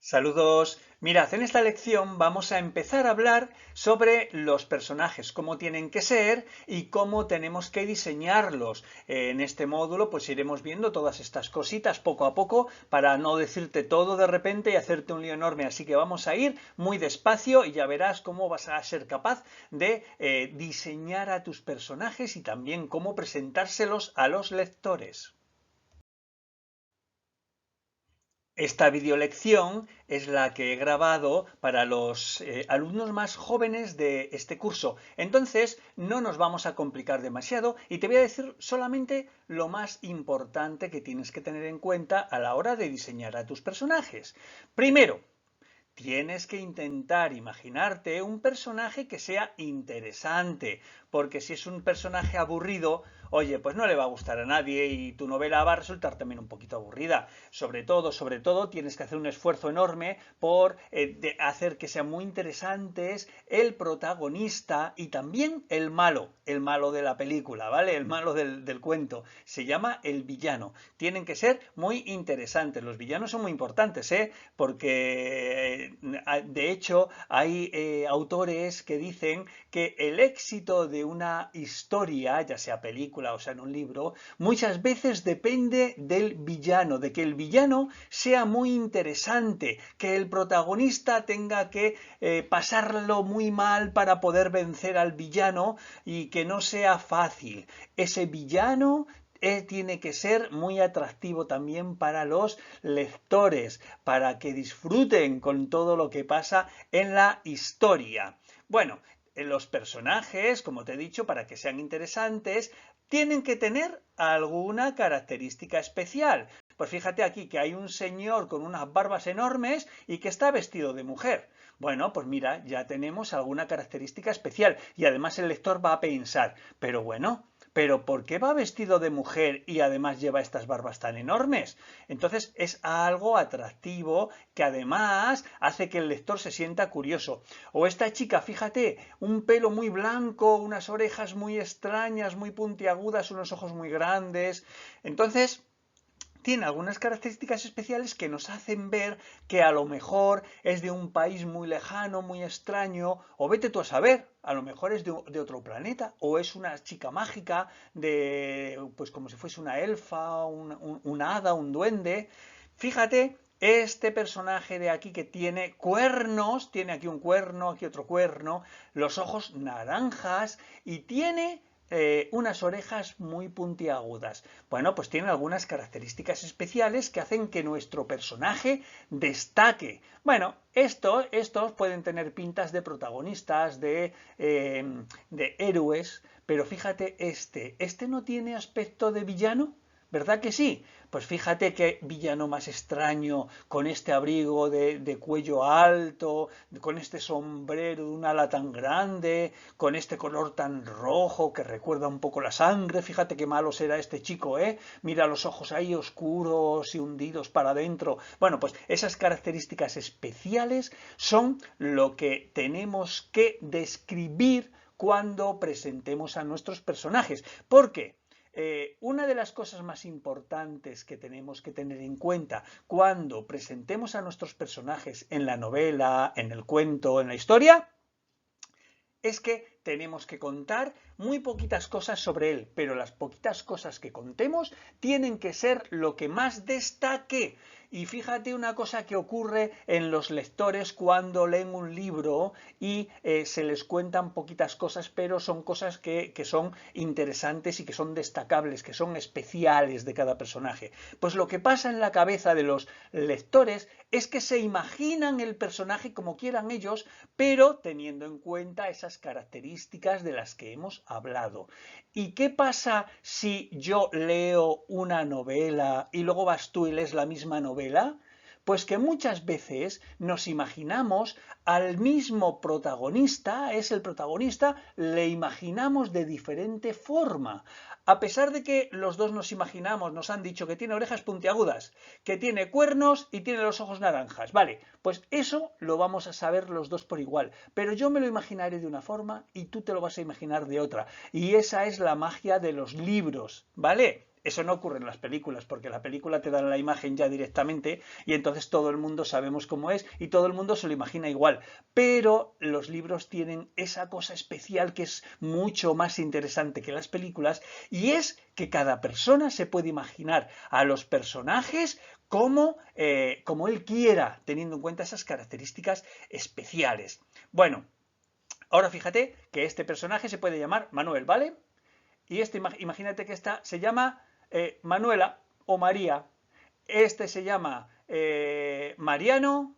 Saludos. Mirad, en esta lección vamos a empezar a hablar sobre los personajes, cómo tienen que ser y cómo tenemos que diseñarlos. En este módulo pues iremos viendo todas estas cositas poco a poco para no decirte todo de repente y hacerte un lío enorme. Así que vamos a ir muy despacio y ya verás cómo vas a ser capaz de diseñar a tus personajes y también cómo presentárselos a los lectores. Esta videolección es la que he grabado para los alumnos más jóvenes de este curso. Entonces, no nos vamos a complicar demasiado y te voy a decir solamente lo más importante que tienes que tener en cuenta a la hora de diseñar a tus personajes. Primero, tienes que intentar imaginarte un personaje que sea interesante, porque si es un personaje aburrido, oye, pues no le va a gustar a nadie y tu novela va a resultar también un poquito aburrida. Sobre todo, tienes que hacer un esfuerzo enorme por hacer que sean muy interesantes el protagonista y también el malo de la película, ¿vale? El malo del cuento. Se llama el villano. Tienen que ser muy interesantes. Los villanos son muy importantes, ¿eh? Porque de hecho hay autores que dicen que el éxito de una historia, ya sea película o sea en un libro, muchas veces depende del villano, de que el villano sea muy interesante, que el protagonista tenga que pasarlo muy mal para poder vencer al villano y que no sea fácil. Ese villano tiene que ser muy atractivo también para los lectores, para que disfruten con todo lo que pasa en la historia. Bueno, los personajes, como te he dicho, para que sean interesantes, tienen que tener alguna característica especial. Pues fíjate aquí que hay un señor con unas barbas enormes y que está vestido de mujer. Bueno, pues mira, ya tenemos alguna característica especial y además el lector va a pensar, pero bueno, ¿pero por qué va vestido de mujer y además lleva estas barbas tan enormes? Entonces es algo atractivo que además hace que el lector se sienta curioso. O esta chica, fíjate, un pelo muy blanco, unas orejas muy extrañas, muy puntiagudas, unos ojos muy grandes. Entonces tiene algunas características especiales que nos hacen ver que a lo mejor es de un país muy lejano, muy extraño, o vete tú a saber, a lo mejor es de otro planeta, o es una chica mágica pues como si fuese una elfa, una hada, un duende. Fíjate, este personaje de aquí que tiene cuernos, tiene aquí un cuerno, aquí otro cuerno, los ojos naranjas y tiene unas orejas muy puntiagudas. Bueno, pues tiene algunas características especiales que hacen que nuestro personaje destaque. Bueno, estos pueden tener pintas de protagonistas, de héroes, pero fíjate este no tiene aspecto de villano. ¿Verdad que sí? Pues fíjate qué villano más extraño, con este abrigo de cuello alto, con este sombrero de un ala tan grande, con este color tan rojo que recuerda un poco la sangre. Fíjate qué malo será este chico, ¿eh? Mira los ojos ahí oscuros y hundidos para adentro. Bueno, pues esas características especiales son lo que tenemos que describir cuando presentemos a nuestros personajes. ¿Por qué? Una de las cosas más importantes que tenemos que tener en cuenta cuando presentemos a nuestros personajes en la novela, en el cuento, en la historia, es que tenemos que contar muy poquitas cosas sobre él, pero las poquitas cosas que contemos tienen que ser lo que más destaque. Y fíjate una cosa que ocurre en los lectores cuando leen un libro y se les cuentan poquitas cosas, pero son cosas que son interesantes y que son destacables, que son especiales de cada personaje. Pues lo que pasa en la cabeza de los lectores es que se imaginan el personaje como quieran ellos, pero teniendo en cuenta esas características de las que hemos hablado. ¿Y qué pasa si yo leo una novela y luego vas tú y lees la misma novela? Pues que muchas veces nos imaginamos al mismo protagonista, es el protagonista, le imaginamos de diferente forma. A pesar de que los dos nos imaginamos, nos han dicho que tiene orejas puntiagudas, que tiene cuernos y tiene los ojos naranjas. Vale, pues eso lo vamos a saber los dos por igual. Pero yo me lo imaginaré de una forma y tú te lo vas a imaginar de otra. Y esa es la magia de los libros, ¿vale? Eso no ocurre en las películas, porque la película te da la imagen ya directamente y entonces todo el mundo sabemos cómo es y todo el mundo se lo imagina igual. Pero los libros tienen esa cosa especial que es mucho más interesante que las películas y es que cada persona se puede imaginar a los personajes como él quiera, teniendo en cuenta esas características especiales. Bueno, ahora fíjate que este personaje se puede llamar Manuel, ¿vale? Y este, imagínate que esta se llama Manuela o María. Este se llama Mariano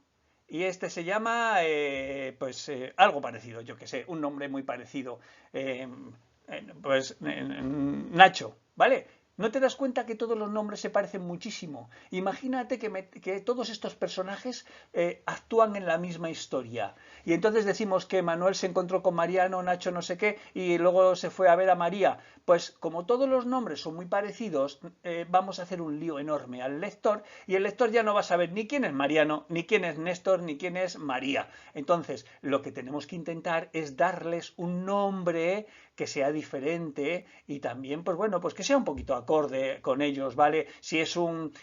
y este se llama, algo parecido, yo que sé, un nombre muy parecido. Eh, Nacho, ¿vale? ¿No te das cuenta que todos los nombres se parecen muchísimo? Imagínate que todos estos personajes actúan en la misma historia. Y entonces decimos que Manuel se encontró con Mariano, Nacho no sé qué, y luego se fue a ver a María. Pues como todos los nombres son muy parecidos, vamos a hacer un lío enorme al lector y el lector ya no va a saber ni quién es Mariano, ni quién es Néstor, ni quién es María. Entonces, lo que tenemos que intentar es darles un nombre que sea diferente y también, pues bueno, pues que sea un poquito acorde con ellos, ¿vale? Si es un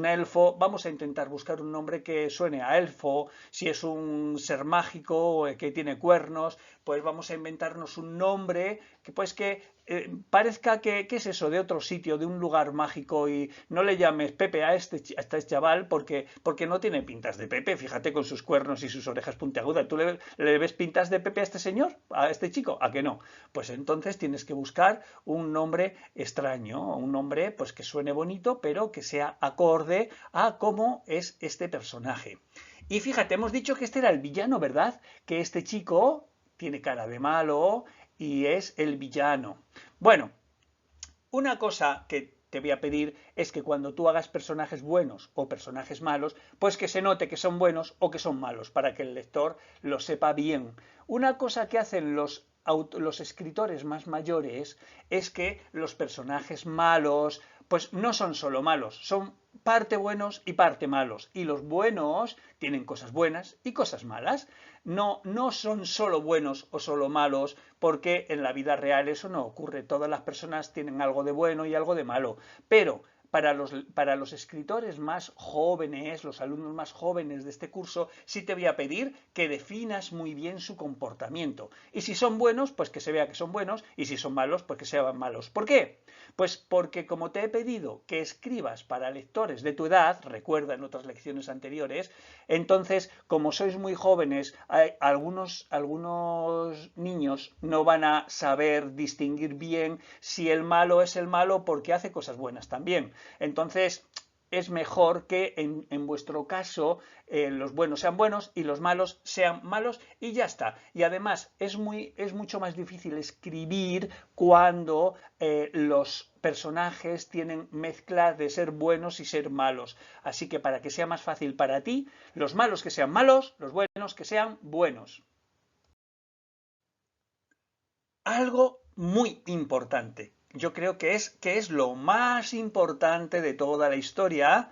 elfo, vamos a intentar buscar un nombre que suene a elfo. Si es un ser mágico que tiene cuernos, pues vamos a inventarnos un nombre que pues que parezca que es eso, de otro sitio, de un lugar mágico y no le llames Pepe a este chaval porque no tiene pintas de Pepe, fíjate con sus cuernos y sus orejas puntiagudas. ¿Tú le ves pintas de Pepe a este señor, a este chico? ¿A que no? Pues entonces tienes que buscar un nombre extraño, un nombre pues que suene bonito, pero que sea acorde a cómo es este personaje. Y fíjate, hemos dicho que este era el villano, ¿verdad? Que este chico tiene cara de malo y es el villano. Bueno, una cosa que te voy a pedir es que cuando tú hagas personajes buenos o personajes malos, pues que se note que son buenos o que son malos, para que el lector lo sepa bien. Una cosa que hacen los escritores más mayores es que los personajes malos, pues no son solo malos, son parte buenos y parte malos. Y los buenos tienen cosas buenas y cosas malas. No son solo buenos o solo malos, porque en la vida real eso no ocurre. Todas las personas tienen algo de bueno y algo de malo. Pero para los escritores más jóvenes, los alumnos más jóvenes de este curso, sí te voy a pedir que definas muy bien su comportamiento. Y si son buenos, pues que se vea que son buenos, y si son malos, pues que sean malos. ¿Por qué? Pues porque como te he pedido que escribas para lectores de tu edad, recuerda en otras lecciones anteriores, entonces, como sois muy jóvenes, algunos niños no van a saber distinguir bien si el malo es el malo porque hace cosas buenas también. Entonces, es mejor que en vuestro caso los buenos sean buenos y los malos sean malos y ya está. Y además es mucho más difícil escribir cuando los personajes tienen mezcla de ser buenos y ser malos. Así que para que sea más fácil para ti, los malos que sean malos, los buenos que sean buenos. Algo muy importante, yo creo que es lo más importante de toda la historia,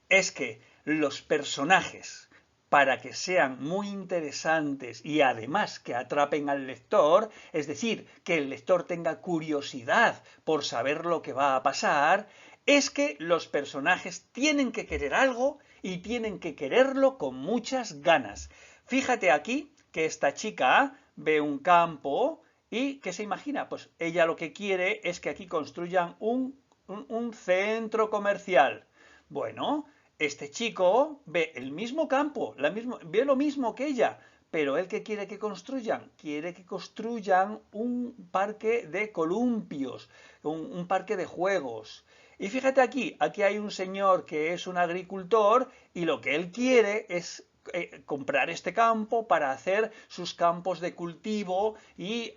es que los personajes, para que sean muy interesantes y además que atrapen al lector, es decir, que el lector tenga curiosidad por saber lo que va a pasar, es que los personajes tienen que querer algo y tienen que quererlo con muchas ganas. Fíjate aquí que esta chica ve un campo y ¿qué se imagina? Pues ella lo que quiere es que aquí construyan un centro comercial. Bueno, este chico ve el mismo campo, ve lo mismo que ella, pero él que quiere que construyan, quiere que construyan un parque de columpios, un parque de juegos. Y fíjate aquí hay un señor que es un agricultor y lo que él quiere es comprar este campo para hacer sus campos de cultivo y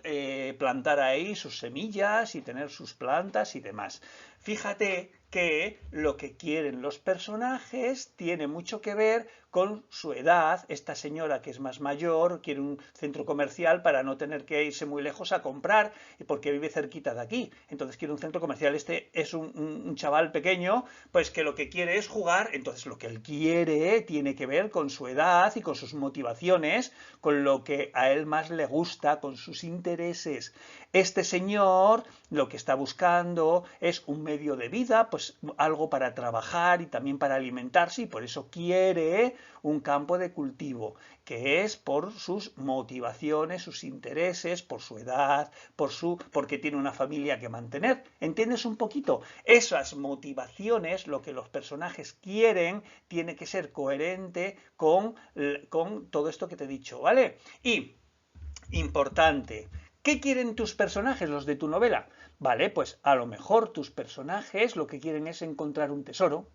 plantar ahí sus semillas y tener sus plantas y demás. Fíjate que lo que quieren los personajes tiene mucho que ver con su edad. Esta señora que es más mayor quiere un centro comercial para no tener que irse muy lejos a comprar, porque vive cerquita de aquí. Entonces quiere un centro comercial. Este es un chaval pequeño, pues que lo que quiere es jugar. Entonces lo que él quiere tiene que ver con su edad y con sus motivaciones, con lo que a él más le gusta, con sus intereses. Este señor lo que está buscando es un medio de vida, pues algo para trabajar y también para alimentarse, y por eso quiere un campo de cultivo, que es por sus motivaciones, sus intereses, por su edad, porque tiene una familia que mantener. ¿Entiendes un poquito? Esas motivaciones, lo que los personajes quieren, tiene que ser coherente con todo esto que te he dicho, ¿vale? Y, importante, ¿qué quieren tus personajes, los de tu novela? Vale, pues a lo mejor tus personajes lo que quieren es encontrar un tesoro,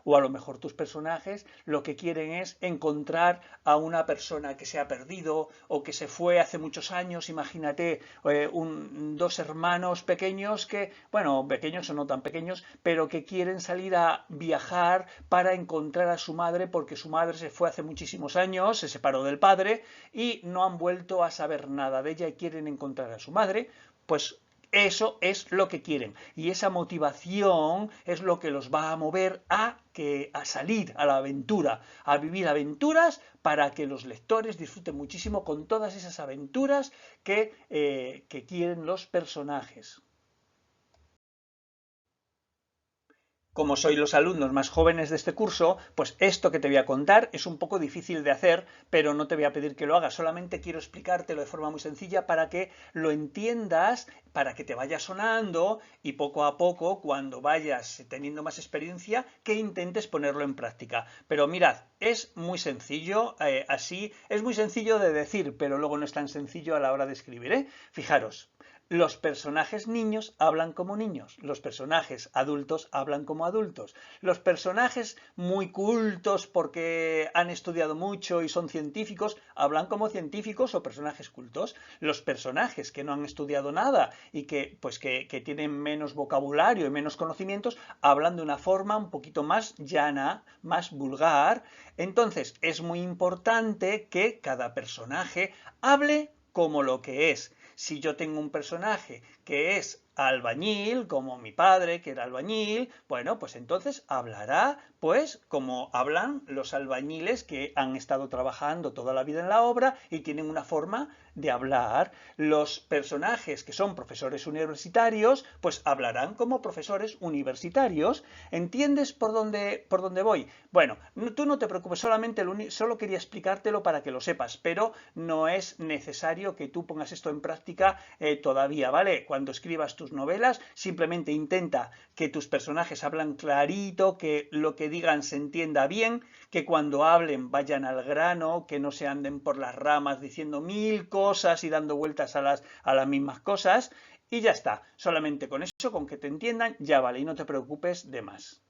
o a lo mejor tus personajes lo que quieren es encontrar a una persona que se ha perdido o que se fue hace muchos años. Imagínate dos hermanos pequeños que, bueno, pequeños o no tan pequeños, pero que quieren salir a viajar para encontrar a su madre porque su madre se fue hace muchísimos años, se separó del padre y no han vuelto a saber nada de ella y quieren encontrar a su madre. Pues eso es lo que quieren, y esa motivación es lo que los va a mover a salir a la aventura, a vivir aventuras, para que los lectores disfruten muchísimo con todas esas aventuras que quieren los personajes. Como sois los alumnos más jóvenes de este curso, pues esto que te voy a contar es un poco difícil de hacer, pero no te voy a pedir que lo hagas, solamente quiero explicártelo de forma muy sencilla para que lo entiendas, para que te vaya sonando y poco a poco, cuando vayas teniendo más experiencia, que intentes ponerlo en práctica. Pero mirad, es muy sencillo, así, es muy sencillo de decir, pero luego no es tan sencillo a la hora de escribir, ¿eh? Fijaros. Los personajes niños hablan como niños, los personajes adultos hablan como adultos, los personajes muy cultos porque han estudiado mucho y son científicos hablan como científicos o personajes cultos, los personajes que no han estudiado nada y que tienen menos vocabulario y menos conocimientos hablan de una forma un poquito más llana, más vulgar. Entonces es muy importante que cada personaje hable como lo que es. Si yo tengo un personaje que es albañil, como mi padre, que era albañil, bueno, pues entonces hablará, pues, como hablan los albañiles que han estado trabajando toda la vida en la obra y tienen una forma de hablar. Los personajes que son profesores universitarios, pues hablarán como profesores universitarios. ¿Entiendes por dónde voy? Bueno, tú no te preocupes, solo quería explicártelo para que lo sepas, pero no es necesario que tú pongas esto en práctica todavía, ¿vale? Cuando escribas tus novelas, simplemente intenta que tus personajes hablan clarito, que lo que digan se entienda bien, que cuando hablen vayan al grano, que no se anden por las ramas diciendo mil cosas y dando vueltas a las mismas cosas, y ya está. Solamente con eso, con que te entiendan, ya vale, y no te preocupes de más.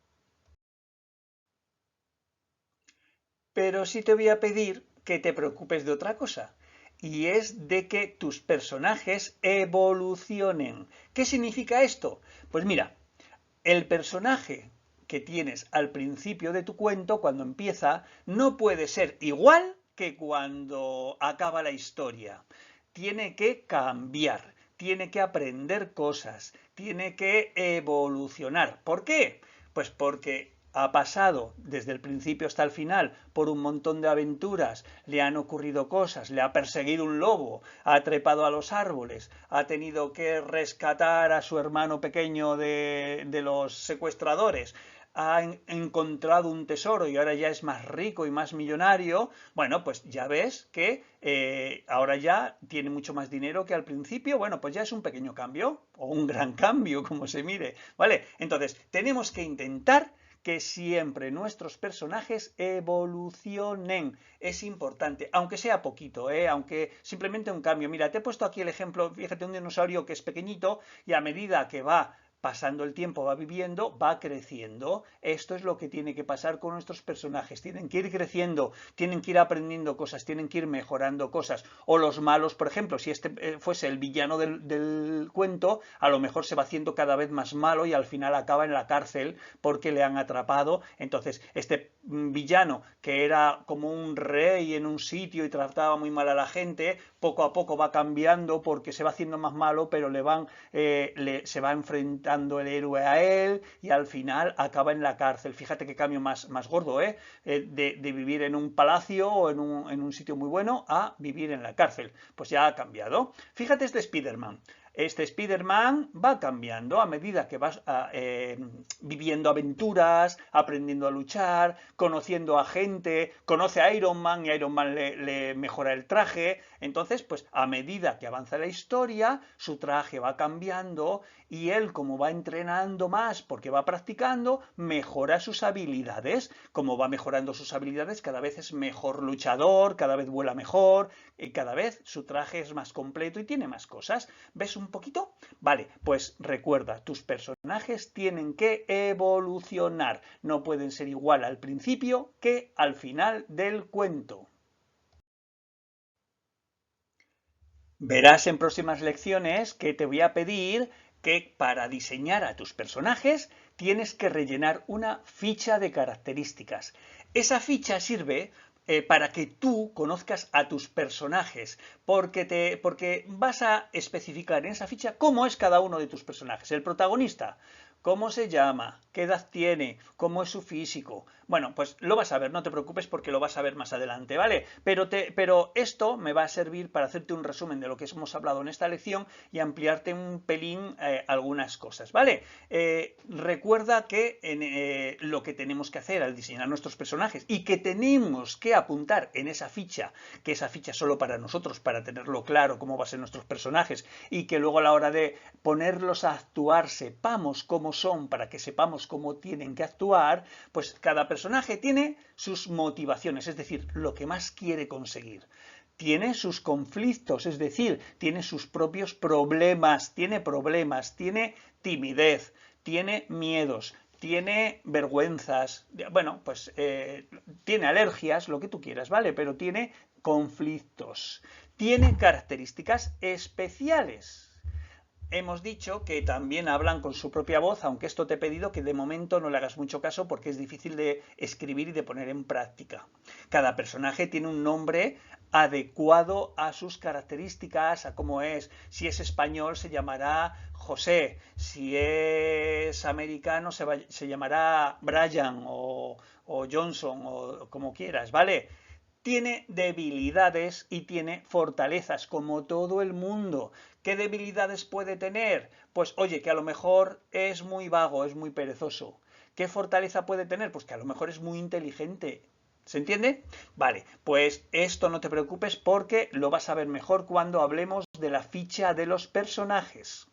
Pero sí te voy a pedir que te preocupes de otra cosa, y es de que tus personajes evolucionen. ¿Qué significa esto? Pues mira, el personaje que tienes al principio de tu cuento, cuando empieza, no puede ser igual que cuando acaba la historia. Tiene que cambiar, tiene que aprender cosas, tiene que evolucionar. ¿Por qué? Pues porque ha pasado desde el principio hasta el final por un montón de aventuras, le han ocurrido cosas, le ha perseguido un lobo, ha trepado a los árboles, ha tenido que rescatar a su hermano pequeño de los secuestradores, ha encontrado un tesoro y ahora ya es más rico y más millonario. Bueno, pues ya ves que ahora ya tiene mucho más dinero que al principio. Bueno, pues ya es un pequeño cambio o un gran cambio, como se mire, ¿vale? Entonces, tenemos que intentar que siempre nuestros personajes evolucionen. Es importante, aunque sea poquito, aunque simplemente un cambio. Mira, te he puesto aquí el ejemplo, fíjate, un dinosaurio que es pequeñito y a medida que va pasando el tiempo, va viviendo, va creciendo. Esto es lo que tiene que pasar con nuestros personajes. Tienen que ir creciendo, tienen que ir aprendiendo cosas, tienen que ir mejorando cosas. O los malos, por ejemplo, si este fuese el villano del cuento, a lo mejor se va haciendo cada vez más malo y al final acaba en la cárcel porque le han atrapado. Entonces, este villano que era como un rey en un sitio y trataba muy mal a la gente, poco a poco va cambiando porque se va haciendo más malo, pero se va enfrentando el héroe a él y al final acaba en la cárcel. Fíjate qué cambio más gordo, ¿eh? De vivir en un palacio o en un sitio muy bueno a vivir en la cárcel. Pues ya ha cambiado. Fíjate este Spider-Man. Este Spider-Man va cambiando a medida que vas viviendo aventuras, aprendiendo a luchar, conociendo a gente, conoce a Iron Man y Iron Man le mejora el traje. Entonces, pues a medida que avanza la historia, su traje va cambiando y él, como va entrenando más porque va practicando, mejora sus habilidades. Como va mejorando sus habilidades, cada vez es mejor luchador, cada vez vuela mejor, y cada vez su traje es más completo y tiene más cosas. ¿Ves un poquito? Vale, pues recuerda, tus personajes tienen que evolucionar. No pueden ser igual al principio que al final del cuento. Verás en próximas lecciones que te voy a pedir que para diseñar a tus personajes tienes que rellenar una ficha de características. Esa ficha sirve para que tú conozcas a tus personajes, porque vas a especificar en esa ficha cómo es cada uno de tus personajes. El protagonista, cómo se llama, qué edad tiene, cómo es su físico. Bueno, pues lo vas a ver, no te preocupes porque lo vas a ver más adelante, ¿vale? Pero esto me va a servir para hacerte un resumen de lo que hemos hablado en esta lección y ampliarte un pelín algunas cosas, ¿vale? Recuerda que lo que tenemos que hacer al diseñar nuestros personajes y que tenemos que apuntar en esa ficha, que esa ficha es solo para nosotros, para tenerlo claro cómo van a ser nuestros personajes y que luego a la hora de ponerlos a actuar sepamos cómo son para que sepamos cómo tienen que actuar, pues cada personaje tiene sus motivaciones, es decir, lo que más quiere conseguir. Tiene sus conflictos, es decir, tiene sus propios problemas, tiene timidez, tiene miedos, tiene vergüenzas, bueno, pues tiene alergias, lo que tú quieras, ¿vale? Pero tiene conflictos, tiene características especiales. Hemos dicho que también hablan con su propia voz, aunque esto te he pedido que de momento no le hagas mucho caso porque es difícil de escribir y de poner en práctica. Cada personaje tiene un nombre adecuado a sus características, a cómo es. Si es español se llamará José, si es americano se llamará Brian o Johnson o como quieras, ¿vale? Tiene debilidades y tiene fortalezas, como todo el mundo. ¿Qué debilidades puede tener? Pues oye, que a lo mejor es muy vago, es muy perezoso. ¿Qué fortaleza puede tener? Pues que a lo mejor es muy inteligente. ¿Se entiende? Vale, pues esto no te preocupes porque lo vas a ver mejor cuando hablemos de la ficha de los personajes.